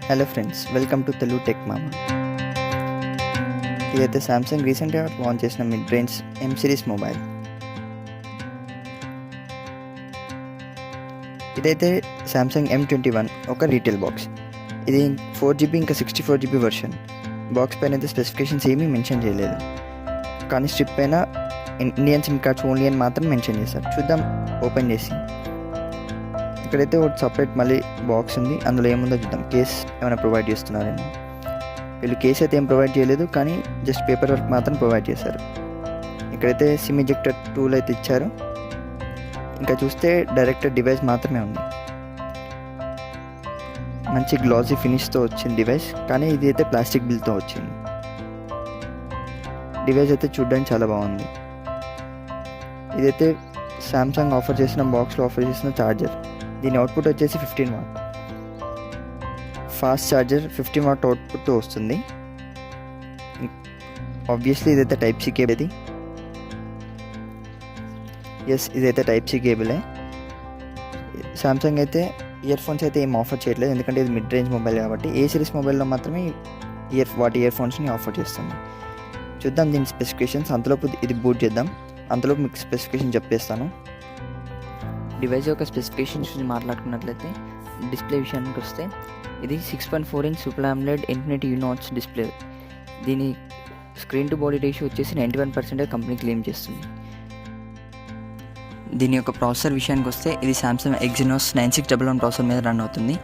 Hello friends, welcome to Telugu tech మామా. ఇదైతే Samsung రీసెంట్గా లాంచ్ చేసిన మిడ్ రేంజ్ ఎం సిరీస్ మొబైల్. ఇదైతే సామ్సంగ్ M21 ఒక రీటైల్ బాక్స్. ఇది 4GB ఇంకా 64GB వర్షన్. బాక్స్ పైన అయితే స్పెసిఫికేషన్స్ ఏమీ మెన్షన్ చేయలేదు, కానీ స్ట్రిప్ పైన ఇండియన్ సిమ్ కార్డ్స్ ఓన్లీ అని మాత్రం మెన్షన్ చేశారు. చూద్దాం ఓపెన్ చేసి. ఇక్కడైతే ఒక సపరేట్ మళ్ళీ బాక్స్ ఉంది, అందులో ఏముందో చూద్దాం. కేస్ ఏమైనా ప్రొవైడ్ చేస్తున్నారేమో. వీళ్ళు కేస్ అయితే ఏం ప్రొవైడ్ చేయలేదు, కానీ జస్ట్ పేపర్ వర్క్ మాత్రం ప్రొవైడ్ చేశారు. ఇక్కడైతే సిమ్ ఎజెక్టర్ టూల్ అయితే ఇచ్చారు. ఇంకా చూస్తే డైరెక్ట్ డివైస్ మాత్రమే ఉంది. మంచి గ్లాసీ ఫినిష్తో వచ్చింది డివైస్, కానీ ఇది అయితే ప్లాస్టిక్ బిల్తో వచ్చింది. డివైస్ అయితే చూడడానికి చాలా బాగుంది. ఇదైతే సామ్సంగ్ ఆఫర్ చేసిన బాక్స్లో ఆఫర్ చేసిన ఛార్జర్. దీని అవుట్పుట్ వచ్చేసి 15W. ఫాస్ట్ ఛార్జర్ 15W అవుట్పుట్తో వస్తుంది. ఆబ్వియస్లీ ఇదైతే టైప్ సి కేబుల్. ఇదైతే టైప్ సి కేబులే. సామ్సంగ్ అయితే ఇయర్ ఫోన్స్ అయితే ఏం ఆఫర్ చేయట్లేదు, ఎందుకంటే ఇది మిడ్ రేంజ్ మొబైల్ కాబట్టి. ఏ సిరీస్ మొబైల్లో మాత్రమే వాటి ఇయర్ ఫోన్స్ని ఆఫర్ చేస్తుంది. చూద్దాం దీని స్పెసిఫికేషన్స్. అంతలోపు ఇది బూట్ చేద్దాం. అంతలోపు మీకు స్పెసిఫికేషన్ చెప్పేస్తాను. డివైస్ యొక్క స్పెసిఫికేషన్స్ మాట్లాడుకున్నట్లయితే, డిస్ప్లే విషయానికి వస్తే ఇది 6.4 inch super AMOLED Infinity U-Notch display. దీని స్క్రీన్ టు బాడీ రేషియో వచ్చేసి 91% కంపెనీ క్లెయిమ్ చేస్తుంది. దీని యొక్క ప్రాసెసర్ విషయానికి వస్తే, ఇది సామ్సంగ్ Exynos 9611 ప్రాసెసర్ మీద రన్ అవుతుంది.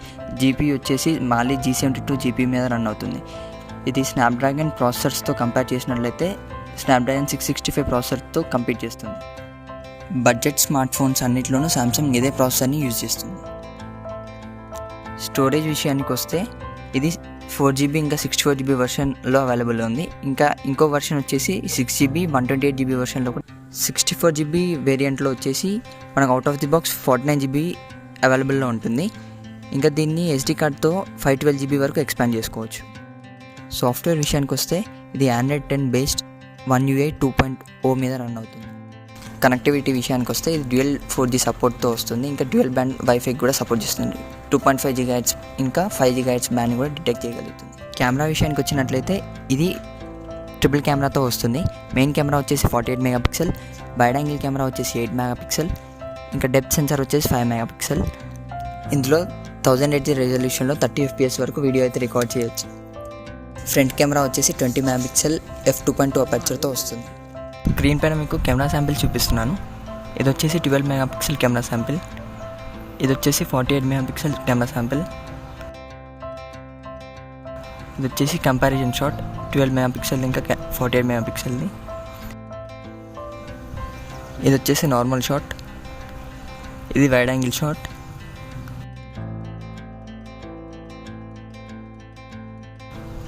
జీపీ వచ్చేసి మాలి G72 జీపీ మీద రన్ అవుతుంది. ఇది స్నాప్డ్రాగన్ ప్రాసెసర్స్తో కంపేర్ చేసినట్లయితే స్నాప్డ్రాగన్ 665 ప్రాసెసర్తో కంపీట్ చేస్తుంది. బడ్జెట్ స్మార్ట్ ఫోన్స్ అన్నింటిలోనూ సామ్సంగ్ ఇదే ప్రాసెసర్ని యూజ్ చేస్తుంది. స్టోరేజ్ విషయానికి వస్తే, ఇది 4GB ఇంకా 64GB వర్షన్లో అవైలబుల్ ఉంది. ఇంకా ఇంకో వర్షన్ వచ్చేసి 6GB 128GB వర్షన్లో కూడా. 64GB వేరియంట్లో వచ్చేసి మనకు out of the box 49GB అవైలబుల్లో ఉంటుంది. ఇంకా దీన్ని SD కార్డ్తో 512GB వరకు ఎక్స్పాండ్ చేసుకోవచ్చు. సాఫ్ట్వేర్ విషయానికి వస్తే, ఇది Android 10 బేస్డ్ 1UI 2.0 మీద రన్ అవుతుంది. కనెక్టివిటీ విషయానికి వస్తే, ఇది డ్యూయల్ 4G సపోర్ట్తో వస్తుంది. ఇంకా డ్యూయల్ బ్యాండ్ వైఫై కూడా సపోర్ట్ చేస్తుంది. 2.5 GHz ఇంకా 5 GHz బ్యాండ్ కూడా డిటెక్ట్ చేయగలుగుతుంది. కెమెరా విషయానికి వచ్చినట్లయితే, ఇది ట్రిపుల్ కెమెరాతో వస్తుంది. మెయిన్ కెమెరా వచ్చేసి 48 MP, వైడ్ యాంగిల్ కెమెరా వచ్చేసి 8 MP, ఇంకా డెప్త్ సెన్సార్ వచ్చేసి 5 MP. ఇందులో 1080 రెజల్యూషన్లో 30 FPS వరకు వీడియో అయితే రికార్డ్ చేయొచ్చు. ఫ్రంట్ కెమెరా వచ్చేసి 20 MP f2.2 అపర్చర్తో వస్తుంది. స్క్రీన్ పైన మీకు కెమెరా శాంపిల్ చూపిస్తున్నాను. ఇది వచ్చేసి 12 MP కెమెరా శాంపిల్. ఇది వచ్చేసి 48 MP కెమెరా శాంపిల్. ఇది వచ్చేసి కంపారిజన్ షాట్ 12 MP ఇంకా 48 MP. ఇది వచ్చేసి నార్మల్ షాట్. ఇది వైడ్ యాంగిల్ షాట్.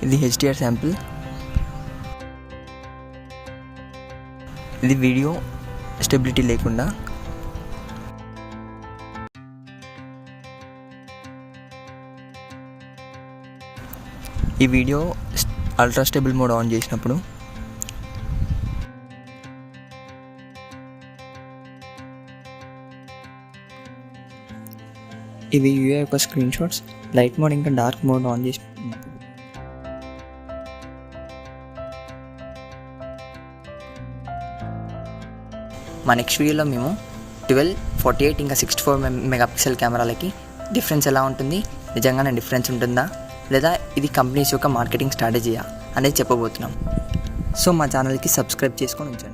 ఇది HDR శాంపిల్. ఇది వీడియో స్టెబిలిటీ లేకుండా. ఈ video ultra stable mode on చేసినప్పుడు. ఇవి యూఐ యొక్క స్క్రీన్ షాట్స్. లైట్ మోడ్ ఇంకా డార్క్ మోడ్ ఆన్ చేసి. మా నెక్స్ట్ వీడియోలో మేము 12, 48 ఇంకా 64 MP కెమెరాలకి డిఫరెన్స్ ఎలా ఉంటుంది, నిజంగానే డిఫరెన్స్ ఉంటుందా లేదా ఇది కంపెనీస్ యొక్క మార్కెటింగ్ స్ట్రాటజీయా అనేది చెప్పబోతున్నాం. సో మా ఛానల్కి సబ్స్క్రైబ్ చేసుకొని ఉంచండి.